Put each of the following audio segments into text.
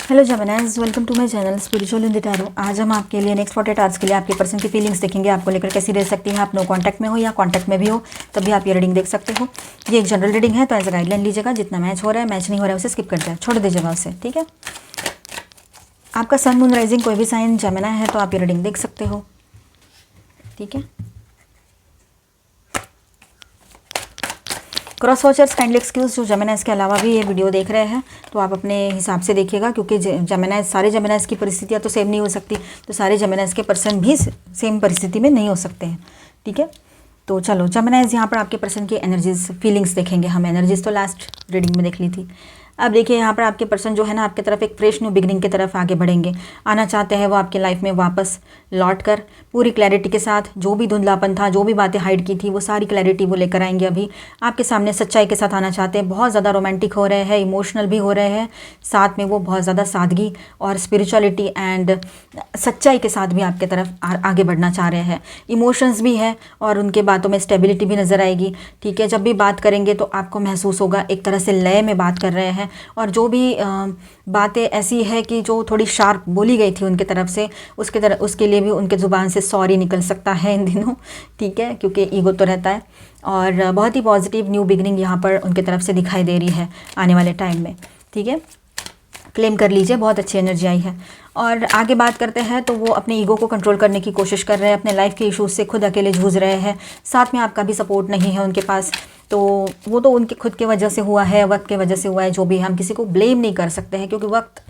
Hello Geminis, welcome to my channel spiritual in the tarot. आज हम आपके लिए नेक्स्ट 48 आवर्स के लिए आपके पर्सन की फीलिंग्स देखेंगे। आपको लेकर कैसी रह सकती है। आप नो कांटेक्ट में हो या कांटेक्ट में भी हो तब भी आप ये रीडिंग देख सकते हो। ये एक जनरल रीडिंग है, तो एज अ गाइडलाइन लीजिएगा। जितना मैच हो रहा है, मैच नहीं हो रहा है उसे स्किप कर जाए, छोड़ दीजिएगा उसे, ठीक है। आपका सन मून राइजिंग कोई भी साइन जेमिनी है तो आप ये रीडिंग देख सकते हो, ठीक है। क्रॉस वॉचर्स काइंडली एक्सक्यूज, जो जेमिनीज के अलावा भी ये वीडियो देख रहे हैं तो आप अपने हिसाब से देखिएगा, क्योंकि जेमिनीज सारे जेमिनीज की परिस्थितियाँ तो सेम नहीं हो सकती, तो सारे जेमिनीज के पर्सन भी सेम परिस्थिति में नहीं हो सकते हैं, ठीक है। तो चलो जेमिनीज, यहाँ पर आपके पर्सन की एनर्जीज फीलिंग्स देखेंगे हम। एनर्जीज तो लास्ट रीडिंग में देख ली थी। अब देखिए यहाँ पर आपके पर्सन जो है ना, आपकी तरफ एक फ्रेश न्यू बिगनिंग की तरफ आगे बढ़ेंगे। आना चाहते हैं वो आपके लाइफ में वापस लौट कर पूरी क्लैरिटी के साथ। जो भी धुंधलापन था, जो भी बातें हाइड की थी, वो सारी क्लैरिटी वो लेकर आएंगे। अभी आपके सामने सच्चाई के साथ आना चाहते हैं। बहुत ज़्यादा रोमांटिक हो रहे हैं, इमोशनल भी हो रहे हैं, साथ में वो बहुत ज़्यादा सादगी और स्पिरिचुअलिटी एंड सच्चाई के साथ भी आपके तरफ आगे बढ़ना चाह रहे हैं। इमोशंस भी है और उनके बातों में स्टेबिलिटी भी नज़र आएगी, ठीक है। जब भी बात करेंगे तो आपको महसूस होगा एक तरह से लय में बात कर रहे हैं। और जो भी बातें ऐसी है कि जो थोड़ी शार्प बोली गई थी उनके तरफ से, उसके लिए भी उनके ज़ुबान से सॉरी निकल सकता है इन दिनों, ठीक है, क्योंकि ईगो तो रहता है। और बहुत ही पॉजिटिव न्यू बिगनिंग यहाँ पर उनके तरफ से दिखाई दे रही है आने वाले टाइम में, ठीक है। क्लेम कर लीजिए, बहुत अच्छी एनर्जी आई है। और आगे बात करते हैं तो वो अपने ईगो को कंट्रोल करने की कोशिश कर रहे हैं। अपने लाइफ के इश्यूज से खुद अकेले जूझ रहे हैं, साथ में आपका भी सपोर्ट नहीं है उनके पास। तो वो तो उनके खुद के वजह से हुआ है, वक्त के वजह से हुआ है। जो भी, हम किसी को ब्लेम नहीं कर सकते हैं, क्योंकि वक्त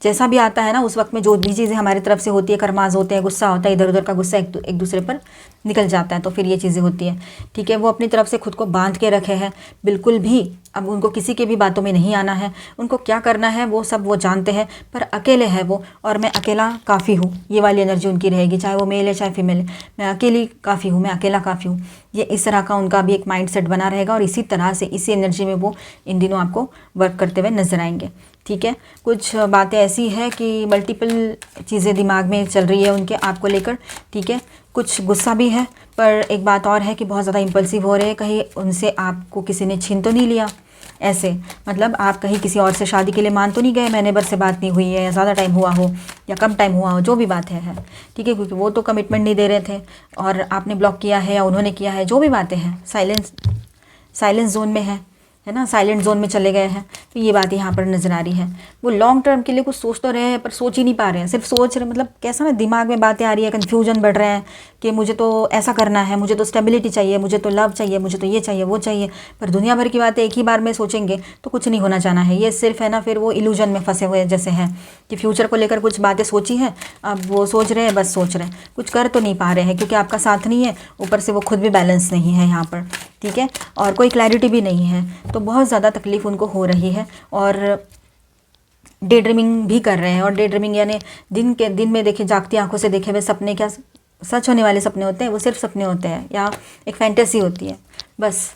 जैसा भी आता है ना, उस वक्त में जो भी चीज़ें हमारी तरफ से होती है, करमाज होते हैं, गुस्सा होता है, इधर उधर का गुस्सा एक दूसरे पर निकल जाता है, तो फिर ये चीज़ें होती हैं, ठीक है। वो अपनी तरफ से खुद को बांध के रखे हैं, बिल्कुल भी अब उनको किसी के भी बातों में नहीं आना है। उनको क्या करना है वो सब वो जानते हैं, पर अकेले है वो, और मैं अकेला काफ़ी हूँ, ये वाली एनर्जी उनकी रहेगी। चाहे वो मेल है चाहे फीमेल है, मैं अकेली काफ़ी हूँ, मैं अकेला काफ़ी हूँ। ये इस तरह का उनका भी एक माइंड सेट बना रहेगा, और इसी तरह से इसी एनर्जी में वो इन दिनों आपको वर्क करते हुए नजर आएंगे, ठीक है। कुछ बातें ऐसी है कि मल्टीपल चीज़ें दिमाग में चल रही है उनके आपको लेकर, ठीक है। कुछ गुस्सा भी है, पर एक बात और है कि बहुत ज़्यादा इम्पल्सिव हो रहे हैं। कहीं उनसे आपको किसी ने छीन तो नहीं लिया, ऐसे मतलब आप कहीं किसी और से शादी के लिए मान तो नहीं गए, महीने भर से बात नहीं हुई है, या ज़्यादा टाइम हुआ हो या कम टाइम हुआ हो, जो भी बात है, ठीक है। क्योंकि वो तो कमिटमेंट नहीं दे रहे थे और आपने ब्लॉक किया है या उन्होंने किया है, जो भी बातें हैं, साइलेंस जोन में है ना, साइलेंट जोन में चले गए हैं। तो ये बात यहाँ पर नज़र आ रही है। वो लॉन्ग टर्म के लिए कुछ सोच तो रहे हैं, पर सोच ही नहीं पा रहे हैं। सिर्फ सोच रहे, मतलब कैसा ना, दिमाग में बातें आ रही है, कन्फ्यूजन बढ़ रहे हैं कि मुझे तो ऐसा करना है, मुझे तो स्टेबिलिटी चाहिए, मुझे तो लव चाहिए, मुझे तो ये चाहिए वो चाहिए। पर दुनिया भर की बातें एक ही बार में सोचेंगे तो कुछ नहीं होना चाहना है। ये सिर्फ है ना, फिर वो इल्यूजन में फंसे हुए जैसे हैं कि फ्यूचर को लेकर कुछ बातें सोची हैं, अब वो सोच रहे हैं, बस सोच रहे हैं, कुछ कर तो नहीं पा रहे हैं, क्योंकि आपका साथ नहीं है, ऊपर से वो खुद भी बैलेंस नहीं है यहाँ पर, ठीक है। और कोई क्लैरिटी भी नहीं है, तो बहुत ज़्यादा तकलीफ़ उनको हो रही है। और डे ड्रीमिंग भी कर रहे हैं। और डे ड्रीमिंग यानी दिन में देखे, जागती आंखों से देखे हुए सपने क्या सच होने वाले सपने होते हैं? वो सिर्फ सपने होते हैं या एक फैंटेसी होती है, बस।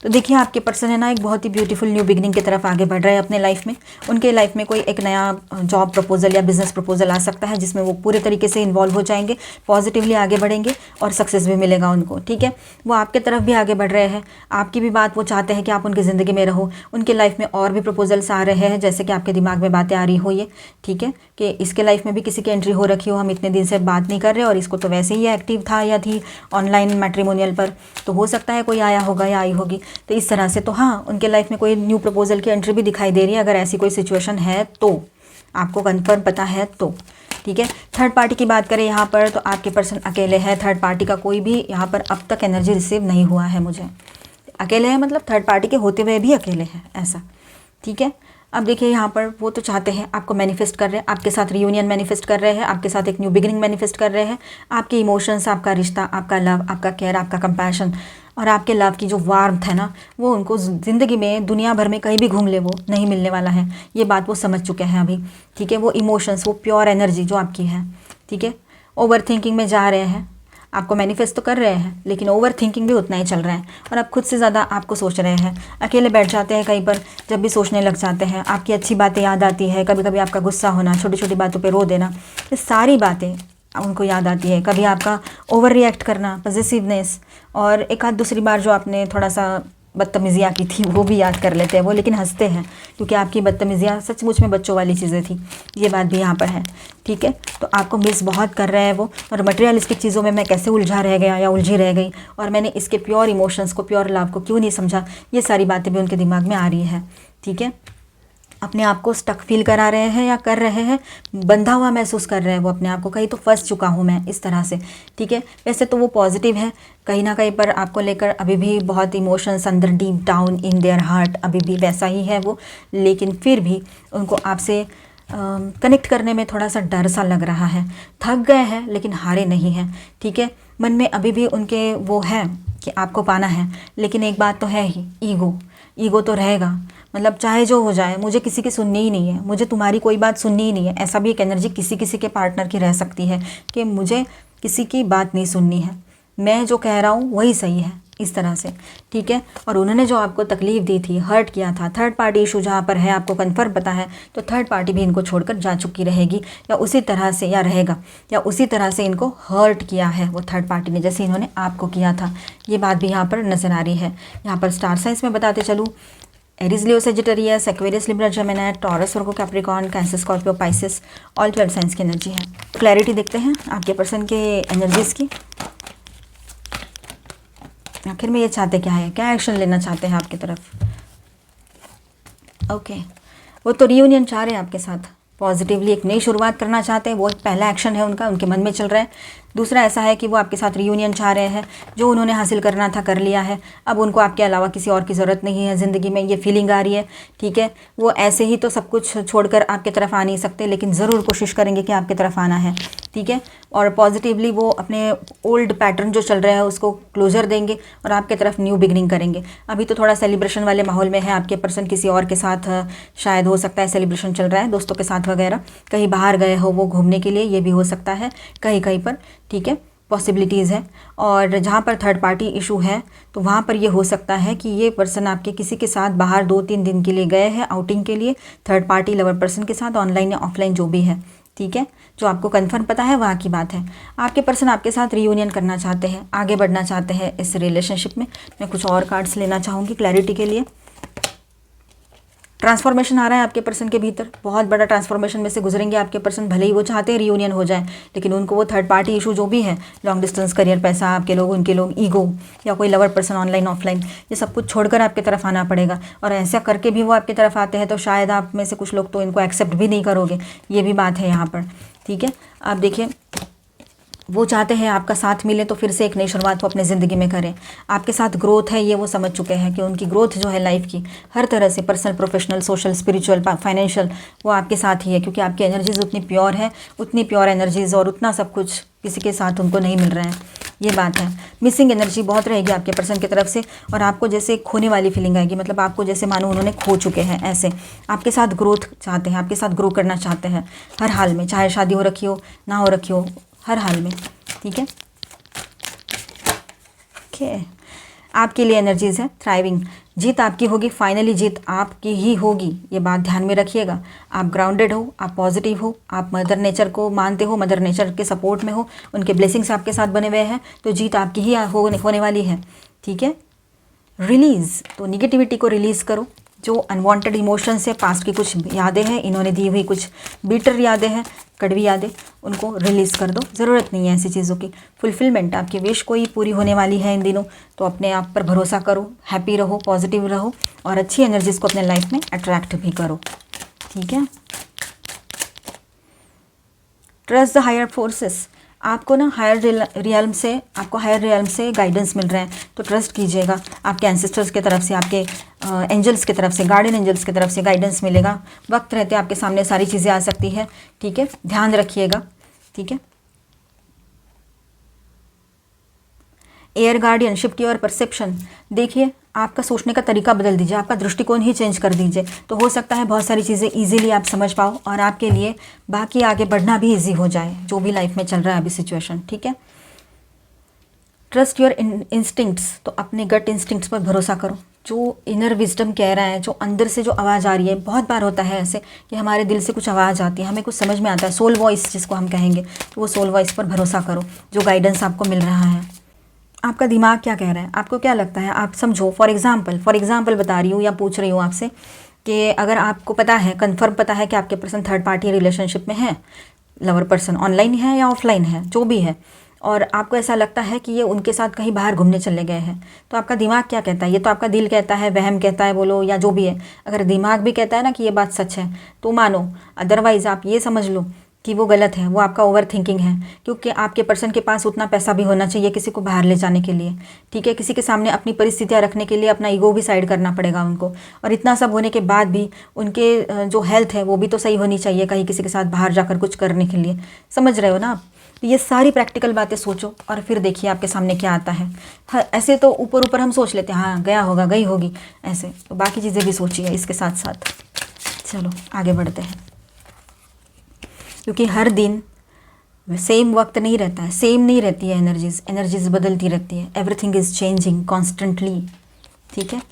तो देखिए आपके पर्सन है ना, एक बहुत ही ब्यूटीफुल न्यू बिगनिंग की तरफ आगे बढ़ रहे हैं अपने लाइफ में। उनके लाइफ में कोई एक नया जॉब प्रपोजल या बिजनेस प्रपोजल आ सकता है, जिसमें वो पूरे तरीके से इन्वॉल्व हो जाएंगे, पॉजिटिवली आगे बढ़ेंगे और सक्सेस भी मिलेगा उनको, ठीक है। वो आपके तरफ भी आगे बढ़ रहे हैं, आपकी भी बात वो चाहते हैं कि आप उनकी ज़िंदगी में रहो। उनके लाइफ में और भी प्रपोजल्स आ रहे हैं, जैसे कि आपके दिमाग में बातें आ रही हो ये, ठीक है, कि इसके लाइफ में भी किसी की एंट्री हो रखी हो, हम इतने दिन से बात नहीं कर रहे और इसको तो वैसे ही एक्टिव था या थी ऑनलाइन मैट्रिमोनियल पर, तो हो सकता है कोई आया होगा या आई होगी। तो इस तरह से तो हाँ, उनके लाइफ में कोई न्यू प्रपोजल की एंट्री भी दिखाई दे रही है। अगर ऐसी कोई सिचुएशन है तो आपको कंफर्म पता है तो, ठीक है। थर्ड पार्टी की बात करें यहाँ पर, तो आपके पर्सन अकेले है। थर्ड पार्टी का कोई भी यहाँ पर अब तक एनर्जी रिसीव नहीं हुआ है मुझे। अकेले है मतलब थर्ड पार्टी के होते हुए भी अकेले है, ऐसा, ठीक है। अब देखिए यहाँ पर वो तो चाहते हैं, आपको मैनिफेस्ट कर रहे हैं, आपके साथ रियूनियन मैनिफेस्ट कर रहे हैं, आपके साथ एक न्यू बिगिनिंग मैनिफेस्ट कर रहे हैं। आपके इमोशंस, आपका रिश्ता, आपका लव, आपका केयर, आपका कंपैशन और आपके लव की जो वार्मथ है ना, वो उनको ज़िंदगी में दुनिया भर में कहीं भी घूम ले वो नहीं मिलने वाला है। ये बात वो समझ चुके हैं अभी, ठीक है। वो इमोशंस, वो प्योर एनर्जी जो आपकी है, ठीक है। ओवर थिंकिंग में जा रहे हैं, आपको मैनिफेस्ट तो कर रहे हैं, लेकिन ओवर थिंकिंग भी उतना ही चल रहा है और आप खुद से ज़्यादा आपको सोच रहे हैं। अकेले बैठ जाते हैं कहीं पर, जब भी सोचने लग जाते हैं, आपकी अच्छी बातें याद आती है। कभी कभी आपका गुस्सा होना, छोटी छोटी बातों पे रो देना, ये सारी बातें उनको याद आती है। कभी आपका ओवर रिएक्ट करना, पॉजिटिवनेस, और एक आध दूसरी बार जो आपने थोड़ा सा बदतमीज़ियाँ की थी वो भी याद कर लेते हैं वो, लेकिन हंसते हैं क्योंकि आपकी बदतमीज़ियाँ सचमुच में बच्चों वाली चीज़ें थी। ये बात भी यहाँ पर है, ठीक है। तो आपको मिस बहुत कर रहे हैं वो, और मटेरियलिस्टिक चीज़ों में मैं कैसे उलझा रह गया या उलझी रह गई, और मैंने इसके प्योर इमोशंस को, प्योर लव को क्यों नहीं समझा, ये सारी बातें भी उनके दिमाग में आ रही है, ठीक है। अपने आप को स्टक फील करा रहे हैं या कर रहे हैं, बंधा हुआ महसूस कर रहे हैं वो अपने आप को, कहीं तो फंस चुका हूँ मैं, इस तरह से, ठीक है। वैसे तो वो पॉजिटिव है, कहीं ना कहीं पर आपको लेकर अभी भी बहुत इमोशंस अंदर deep down in their heart अभी भी वैसा ही है वो, लेकिन फिर भी उनको आपसे कनेक्ट करने में थोड़ा सा डर सा लग रहा है। थक गए हैं लेकिन हारे नहीं हैं, ठीक है। मन में अभी भी उनके वो है कि आपको पाना है, लेकिन एक बात तो है ही, ईगो तो रहेगा। मतलब चाहे जो हो जाए, मुझे किसी की सुननी ही नहीं है, मुझे तुम्हारी कोई बात सुननी ही नहीं है, ऐसा भी एक एनर्जी किसी किसी के पार्टनर की रह सकती है कि मुझे किसी की बात नहीं सुननी है, मैं जो कह रहा हूँ वही सही है, इस तरह से, ठीक है। और उन्होंने जो आपको तकलीफ़ दी थी, हर्ट किया था, थर्ड पार्टी इशू जहाँ पर है, आपको कन्फर्म पता है, तो थर्ड पार्टी भी इनको छोड़कर जा चुकी रहेगी, या उसी तरह से या रहेगा, या उसी तरह से इनको हर्ट किया है वो थर्ड पार्टी ने, जैसे इन्होंने आपको किया था। ये बात भी यहाँ पर नज़र आ रही है। यहाँ पर स्टार साइंस में बताते चलूँ, Aries, Leo, Sagittarius, Aquarius, Libra, Gemini, Taurus, Virgo, Capricorn, Cancer, Scorpio, Pisces, all 12 signs की एनर्जी है। क्लैरिटी देखते हैं आपके पर्सन के एनर्जीज़ की। आखिर में ये चाहते क्या है, क्या एक्शन लेना चाहते हैं आपकी तरफ। ओके, वो तो रियूनियन चाह रहे हैं आपके साथ, पॉजिटिवली एक नई शुरुआत करना चाहते हैं, वो पहला एक्शन है उनका, उनके मन में चल रहा है। दूसरा ऐसा है कि वो आपके साथ रियूनियन चाह रहे हैं, जो उन्होंने हासिल करना था कर लिया है, अब उनको आपके अलावा किसी और की ज़रूरत नहीं है ज़िंदगी में, ये फीलिंग आ रही है, ठीक है। वो ऐसे ही तो सब कुछ छोड़कर आपके तरफ आ नहीं सकते, लेकिन ज़रूर कोशिश करेंगे कि आपकी तरफ आना है, ठीक है। और पॉजिटिवली वो अपने ओल्ड पैटर्न जो चल रहा है उसको क्लोजर देंगे और आपके तरफ न्यू बिगनिंग करेंगे। अभी तो थोड़ा सेलिब्रेशन वाले माहौल में है, आपके पर्सन किसी और के साथ शायद हो सकता है सेलिब्रेशन चल रहा है, दोस्तों के साथ वगैरह, कहीं बाहर गए हो वो घूमने के लिए, ये भी हो सकता है कहीं कहीं पर, ठीक है, पॉसिबिलिटीज़ है। और जहाँ पर थर्ड पार्टी इशू है तो वहाँ पर ये हो सकता है कि ये पर्सन आपके किसी के साथ बाहर 2-3 दिन के लिए गए हैं आउटिंग के लिए, थर्ड पार्टी लवर पर्सन के साथ, ऑनलाइन या ऑफलाइन जो भी है, ठीक है। जो आपको कंफर्म पता है वहाँ की बात है। आपके पर्सन आपके साथ रियूनियन करना चाहते हैं, आगे बढ़ना चाहते हैं इस रिलेशनशिप में। मैं कुछ और कार्ड्स लेना चाहूँगी क्लैरिटी के लिए। ट्रांसफॉर्मेशन आ रहा है आपके पर्सन के भीतर, बहुत बड़ा ट्रांसफॉर्मेशन में से गुजरेंगे आपके पर्सन, भले ही वो चाहते हैं रियूनियन हो जाए, लेकिन उनको वो थर्ड पार्टी इशू जो भी है, लॉन्ग डिस्टेंस, करियर, पैसा, आपके लोग, उनके लोग, ईगो या कोई लवर पर्सन ऑनलाइन ऑफलाइन, ये सब कुछ छोड़कर आपकी तरफ आना पड़ेगा। और ऐसा करके भी वो आपकी तरफ आते हैं तो शायद आप में से कुछ लोग तो इनको एक्सेप्ट भी नहीं करोगे, ये भी बात है यहाँ पर, ठीक है। आप देखिए, वो चाहते हैं आपका साथ मिले तो फिर से एक नई शुरुआत वो अपने ज़िंदगी में करें, आपके साथ ग्रोथ है ये वो समझ चुके हैं कि उनकी ग्रोथ जो है लाइफ की हर तरह से, personal, professional, social, spiritual, financial, वो आपके साथ ही है, क्योंकि आपकी एनर्जीज उतनी प्योर है, उतनी प्योर एनर्जीज और उतना सब कुछ किसी के साथ उनको नहीं मिल रहा है, ये बात है। मिसिंग एनर्जी बहुत रहेगी आपके पर्सन की तरफ से, और आपको जैसे खोने वाली फीलिंग आएगी, मतलब आपको जैसे मानो उन्होंने खो चुके हैं, ऐसे आपके साथ ग्रोथ चाहते हैं, आपके साथ ग्रो करना चाहते हैं हर हाल में, चाहे शादी हो रखी हो ना हो रखी हो, हर हाल में, ठीक है। ओके, आपके लिए एनर्जीज है थ्राइविंग, जीत आपकी होगी, फाइनली जीत आपकी ही होगी, ये बात ध्यान में रखिएगा। आप ग्राउंडेड हो, आप पॉजिटिव हो, आप मदर नेचर को मानते हो, मदर नेचर के सपोर्ट में हो, उनके ब्लेसिंग्स आपके साथ बने हुए हैं, तो जीत आपकी ही होने वाली है, ठीक है। रिलीज़, तो निगेटिविटी को रिलीज़ करो, जो अनवांटेड इमोशंस है, पास्ट की कुछ यादें हैं, इन्होंने दी हुई कुछ बिटर यादें हैं, कड़वी यादें, उनको रिलीज़ कर दो, ज़रूरत नहीं है ऐसी चीज़ों की। फुलफिलमेंट, आपकी विश कोई पूरी होने वाली है इन दिनों, तो अपने आप पर भरोसा करो, हैप्पी रहो, पॉजिटिव रहो, और अच्छी एनर्जीज़ को अपने लाइफ में अट्रैक्ट भी करो, ठीक है। ट्रस्ट द हायर फोर्सेस, आपको ना हायर रियल्म से, आपको हायर रियल्म से गाइडेंस मिल रहे हैं, तो ट्रस्ट कीजिएगा, आपके एंसेस्टर्स की तरफ से, आपके एंजल्स की तरफ से, गार्डियन एंजल्स की तरफ से गाइडेंस मिलेगा। वक्त रहते आपके सामने सारी चीज़ें आ सकती है, ठीक है, ध्यान रखिएगा, ठीक है। Air guardian, shift your perception, देखिए आपका सोचने का तरीका बदल दीजिए, आपका दृष्टिकोण ही चेंज कर दीजिए, तो हो सकता है बहुत सारी चीज़ें इजीली आप समझ पाओ और आपके लिए बाकी आगे बढ़ना भी इजी हो जाए, जो भी लाइफ में चल रहा है अभी सिचुएशन, ठीक है। ट्रस्ट योर इंस्टिंक्ट्स, तो अपने गट इंस्टिंक्ट्स पर भरोसा करो, जो इनर विजडम कह रहा है, जो अंदर से जो आवाज़ आ रही है। बहुत बार होता है ऐसे कि हमारे दिल से कुछ आवाज़ आती है, हमें कुछ समझ में आता है, सोल वॉइस जिसको हम कहेंगे, तो वो सोल वॉइस पर भरोसा करो, जो गाइडेंस आपको मिल रहा है। आपका दिमाग क्या कह रहा है, आपको क्या लगता है। आप समझो, फॉर एग्जाम्पल बता रही हूँ या पूछ रही हूँ आपसे कि अगर आपको पता है, कंफर्म पता है कि आपके पर्सन थर्ड पार्टी रिलेशनशिप में है, लवर पर्सन ऑनलाइन है या ऑफलाइन है, जो भी है, और आपको ऐसा लगता है कि ये उनके साथ कहीं बाहर घूमने चले गए हैं, तो आपका दिमाग क्या कहता है। ये तो आपका दिल कहता है, वहम कहता है, बोलो या जो भी है। अगर दिमाग भी कहता है ना कि ये बात सच है तो मानो, अदरवाइज़ आप ये समझ लो कि वो गलत है, वो आपका ओवर थिंकिंग है। क्योंकि आपके पर्सन के पास उतना पैसा भी होना चाहिए किसी को बाहर ले जाने के लिए, ठीक है। किसी के सामने अपनी परिस्थितियाँ रखने के लिए अपना ईगो भी साइड करना पड़ेगा उनको, और इतना सब होने के बाद भी उनके जो हेल्थ है वो भी तो सही होनी चाहिए कहीं किसी के साथ बाहर जाकर कुछ करने के लिए। समझ रहे हो ना आप। तो ये सारी प्रैक्टिकल बातें सोचो और फिर देखिए आपके सामने क्या आता है। ऐसे तो ऊपर ऊपर हम सोच लेते हैं, हाँ गया होगा, गई होगी, ऐसे तो बाकी चीज़ें भी सोचिए इसके साथ साथ। चलो आगे बढ़ते हैं, क्योंकि हर दिन सेम वक्त नहीं रहता है, सेम नहीं रहती है एनर्जीज बदलती रहती है। एवरीथिंग इज़ चेंजिंग कॉन्स्टेंटली, ठीक है।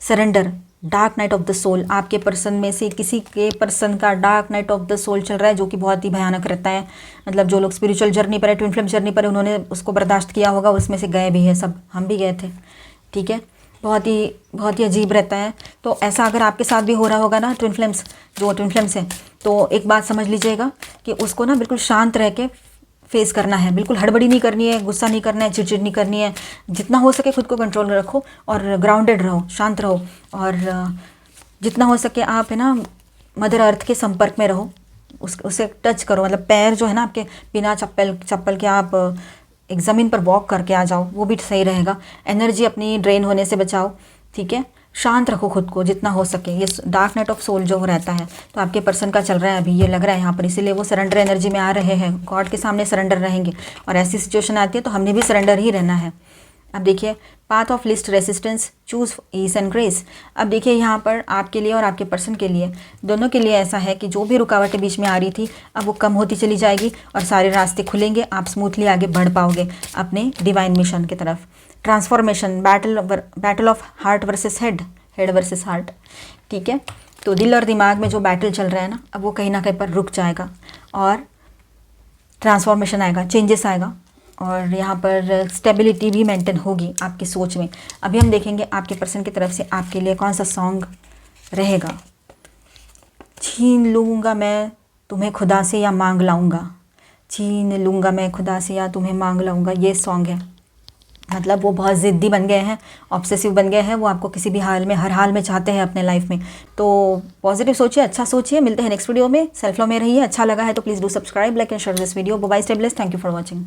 Surrender, dark night of the soul, आपके पर्सन में से किसी के पर्सन का dark night of the soul चल रहा है, जो कि बहुत ही भयानक रहता है। मतलब जो लोग स्पिरिचुअल जर्नी पर है, ट्विन फ्लेम जर्नी पर है, उन्होंने उसको बर्दाश्त किया होगा, उसमें से गए भी है सब, हम भी गए थे, ठीक है। बहुत ही अजीब रहता है। तो ऐसा अगर आपके साथ भी हो रहा होगा ना, ट्विन फ्लेम्स हैं, तो एक बात समझ लीजिएगा कि उसको ना बिल्कुल शांत रह के फेस करना है, बिल्कुल हड़बड़ी नहीं करनी है, गुस्सा नहीं करना है, चिड़चिड़ नहीं करनी है। जितना हो सके खुद को कंट्रोल रखो और ग्राउंडेड रहो, शांत रहो, और जितना हो सके आप है ना मदर अर्थ के संपर्क में रहो, उसे टच करो। मतलब पैर जो है ना आपके, बिना चप्पल के आप एक ज़मीन पर वॉक करके आ जाओ, वो भी सही रहेगा। एनर्जी अपनी ड्रेन होने से बचाओ, ठीक है। शांत रखो खुद को जितना हो सके। ये डार्क नाइट ऑफ सोल जो रहता है तो आपके पर्सन का चल रहा है अभी, ये लग रहा है यहाँ पर, इसीलिए वो सरेंडर एनर्जी में आ रहे हैं, गॉड के सामने सरेंडर रहेंगे। और ऐसी सिचुएशन आती है तो हमने भी सरेंडर ही रहना है। अब देखिए, path of least resistance, choose ease and grace. अब देखिए यहाँ पर आपके लिए और आपके पर्सन के लिए, दोनों के लिए ऐसा है कि जो भी रुकावटें बीच में आ रही थी अब वो कम होती चली जाएगी और सारे रास्ते खुलेंगे, आप स्मूथली आगे बढ़ पाओगे अपने डिवाइन मिशन की तरफ। Transformation, battle of heart versus head versus heart, ठीक है। तो दिल और दिमाग में जो बैटल चल रहा है ना, अब वो कहीं ना कहीं पर रुक जाएगा और ट्रांसफॉर्मेशन आएगा, चेंजेस आएगा, और यहाँ पर स्टेबिलिटी भी मेंटेन होगी आपकी सोच में। अभी हम देखेंगे आपके पर्सन की तरफ से आपके लिए कौन सा सॉन्ग रहेगा। छीन लूँगा मैं तुम्हें खुदा से या मांग लाऊंगा, छीन लूँगा मैं खुदा से या तुम्हें मांग लाऊंगा, ये सॉन्ग है। मतलब वो बहुत ज़िद्दी बन गए हैं, ऑब्सेसिव बन गए हैं, वो आपको किसी भी हाल में, हर हाल में चाहते हैं अपने लाइफ में। तो पॉजिटिव सोचिए, अच्छा सोचिए। मिलते हैं नेक्स्ट वीडियो में। सेल्फ लव में रहिए। अच्छा लगा है तो please do subscribe, like and share this video. Bye, stay blessed, thank you for watching.